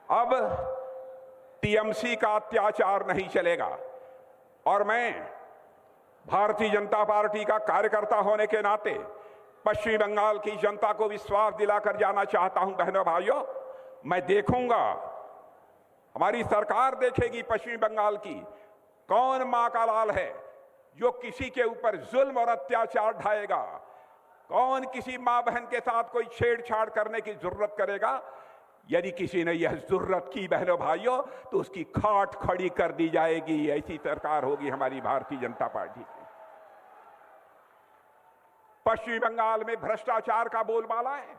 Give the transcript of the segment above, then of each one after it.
अब टीएमसी का अत्याचार नहीं चलेगा। और मैं भारतीय जनता पार्टी का कार्यकर्ता होने के नाते पश्चिम बंगाल की जनता को विश्वास दिलाकर जाना चाहता हूं। बहनों भाइयों, मैं देखूंगा, हमारी सरकार देखेगी पश्चिम बंगाल की कौन मां का लाल है जो किसी के ऊपर जुल्म और अत्याचार ढाएगा, कौन किसी मां बहन के साथ कोई छेड़छाड़ करने की जरूरत करेगा। यदि किसी ने यह जरूरत की बहनों भाइयों तो उसकी खाट खड़ी कर दी जाएगी। ऐसी सरकार होगी हमारी भारतीय जनता पार्टी की। पश्चिम बंगाल में भ्रष्टाचार का बोलबाला है।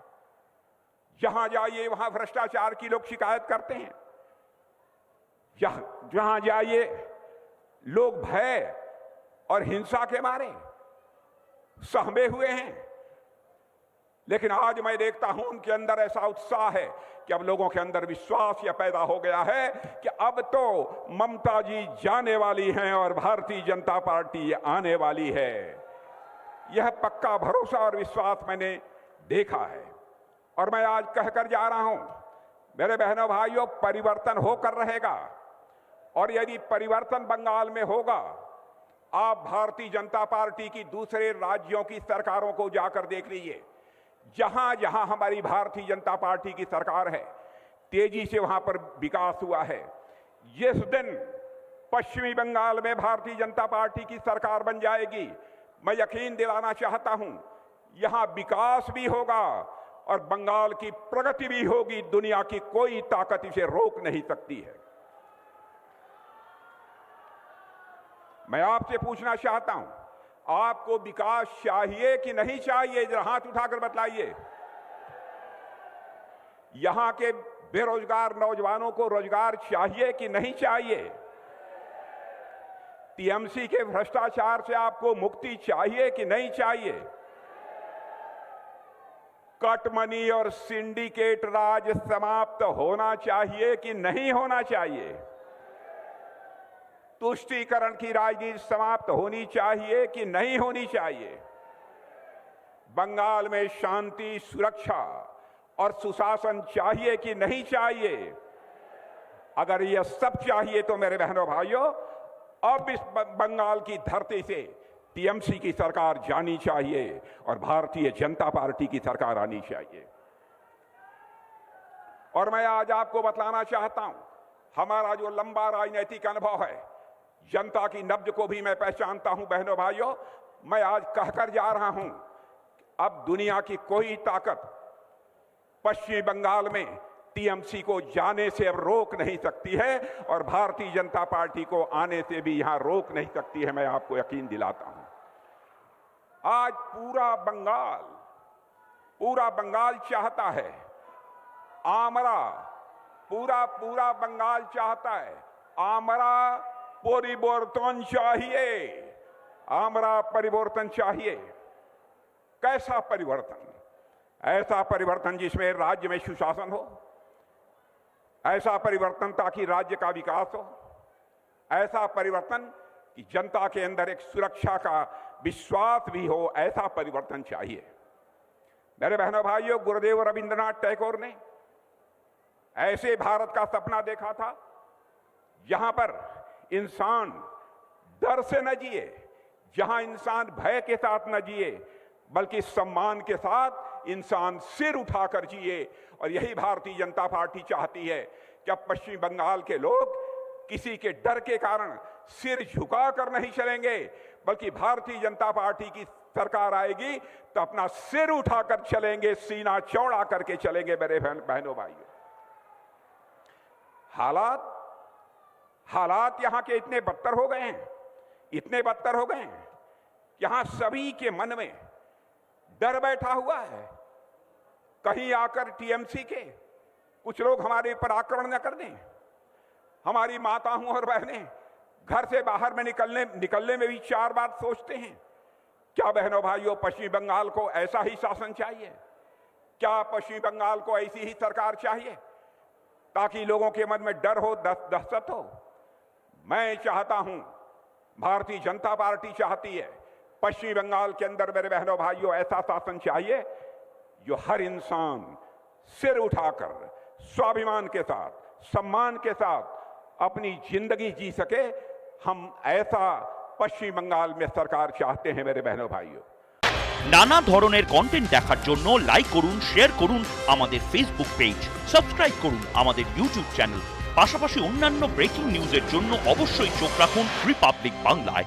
जहां जाइए वहां भ्रष्टाचार की लोग शिकायत करते हैं। जहां जाइए लोग भय और हिंसा के मारे सहमे हुए हैं। लेकिन आज मैं देखता हूं उनके अंदर ऐसा उत्साह है कि अब लोगों के अंदर विश्वास यह पैदा हो गया है कि अब तो ममता जी जाने वाली हैं और भारतीय जनता पार्टी आने वाली है। यह पक्का भरोसा और विश्वास मैंने देखा है। और मैं आज कहकर जा रहा हूं, मेरे बहनों भाइयों, परिवर्तन होकर रहेगा। और यदि परिवर्तन बंगाल में होगा, आप भारतीय जनता पार्टी की दूसरे राज्यों की सरकारों को जाकर देख लीजिए। जहां जहां हमारी भारतीय जनता पार्टी की सरकार है, तेजी से वहां पर विकास हुआ है। जिस दिन पश्चिमी बंगाल में भारतीय जनता पार्टी की सरकार बन जाएगी, मैं यकीन दिलाना चाहता हूं, यहां विकास भी होगा और बंगाल की प्रगति भी होगी। दुनिया की कोई ताकत इसे रोक नहीं सकती है। मैं आपसे पूछना चाहता हूं, आपको विकास चाहिए कि नहीं चाहिए? जरा हाथ उठाकर बतलाइए। यहां के बेरोजगार नौजवानों को रोजगार चाहिए कि नहीं चाहिए? टीएमसी के भ्रष्टाचार से आपको मुक्ति चाहिए कि नहीं चाहिए? कटमनी और सिंडिकेट राज समाप्त होना चाहिए कि नहीं होना चाहिए? तुष्टीकरण की राजनीति समाप्त होनी चाहिए कि नहीं होनी चाहिए? बंगाल में शांति, सुरक्षा और सुशासन चाहिए कि नहीं चाहिए? अगर यह सब चाहिए तो मेरे बहनों भाइयों, अब इस बंगाल की धरती से टीएमसी की सरकार जानी चाहिए और भारतीय जनता पार्टी की सरकार आनी चाहिए। और मैं आज आपको बतलाना चाहता हूं, हमारा जो लंबा राजनीतिक अनुभव है, जनता की नब्ज को भी मैं पहचानता हूं। बहनों भाइयों, मैं आज कहकर जा रहा हूं, अब दुनिया की कोई ताकत पश्चिम बंगाल में टीएमसी को जाने से अब रोक नहीं सकती है और भारतीय जनता पार्टी को आने से भी यहां रोक नहीं सकती है। मैं आपको यकीन दिलाता हूं। आज पूरा बंगाल चाहता है, आमरा पूरा बंगाल चाहता है, आमरा परिवर्तन चाहिए, आमरा परिवर्तन चाहिए। कैसा परिवर्तन? ऐसा परिवर्तन जिसमें राज्य में सुशासन हो, ऐसा परिवर्तन ताकि राज्य का विकास हो, ऐसा परिवर्तन कि जनता के अंदर एक सुरक्षा का विश्वास भी हो, ऐसा परिवर्तन चाहिए। मेरे बहनों भाइयों, गुरुदेव रविंद्रनाथ टैगोर ने ऐसे भारत का सपना देखा था जहां पर इंसान डर से न जिए, जहां इंसान भय के साथ न जिए, बल्कि सम्मान के साथ इंसान सिर उठाकर जिए। और यही भारतीय जनता पार्टी चाहती है कि अब पश्चिम बंगाल के लोग किसी के डर के कारण सिर झुकाकर नहीं चलेंगे, बल्कि भारतीय जनता पार्टी की सरकार आएगी तो अपना सिर उठाकर चलेंगे, सीना चौड़ा करके चलेंगे। मेरे बहनों भाइयों, हालात यहां के इतने बदतर हो गए हैं, इतने बदतर हो गए हैं, यहां सभी के मन में डर बैठा हुआ है। कहीं आकर टीएमसी के कुछ लोग हमारे ऊपर आक्रमण न कर दें। हमारी माताओं और बहनें घर से बाहर में निकलने में भी 4 बार सोचते हैं। क्या बहनों भाइयों, पश्चिम बंगाल को ऐसा ही शासन चाहिए? क्या पश्चिम बंगाल को ऐसी ही सरकार चाहिए ताकि लोगों के मन में डर हो, दहशत हो? मैं चाहता हूं, भारतीय जनता पार्टी चाहती है, पश्चिम बंगाल के अंदर मेरे बहनों भाइयों ऐसा शासन चाहिए जो हर इंसान सिर उठाकर स्वाभिमान के साथ सम्मान के साथ अपनी जिंदगी जी सके, हम ऐसा पश्चिम बंगाल में सरकार चाहते हैं मेरे बहनों भाइयों। নানা ধরনের কন্টেন্ট দেখার জন্য লাইক করুন, শেয়ার করুন আমাদের ফেসবুক পেজ, সাবস্ক্রাইব করুন আমাদের ইউটিউব চ্যানেল। পাশাপাশি অন্যান্য ব্রেকিং নিউজের জন্য অবশ্যই চোখ রাখুন রিপাবলিক বাংলায়।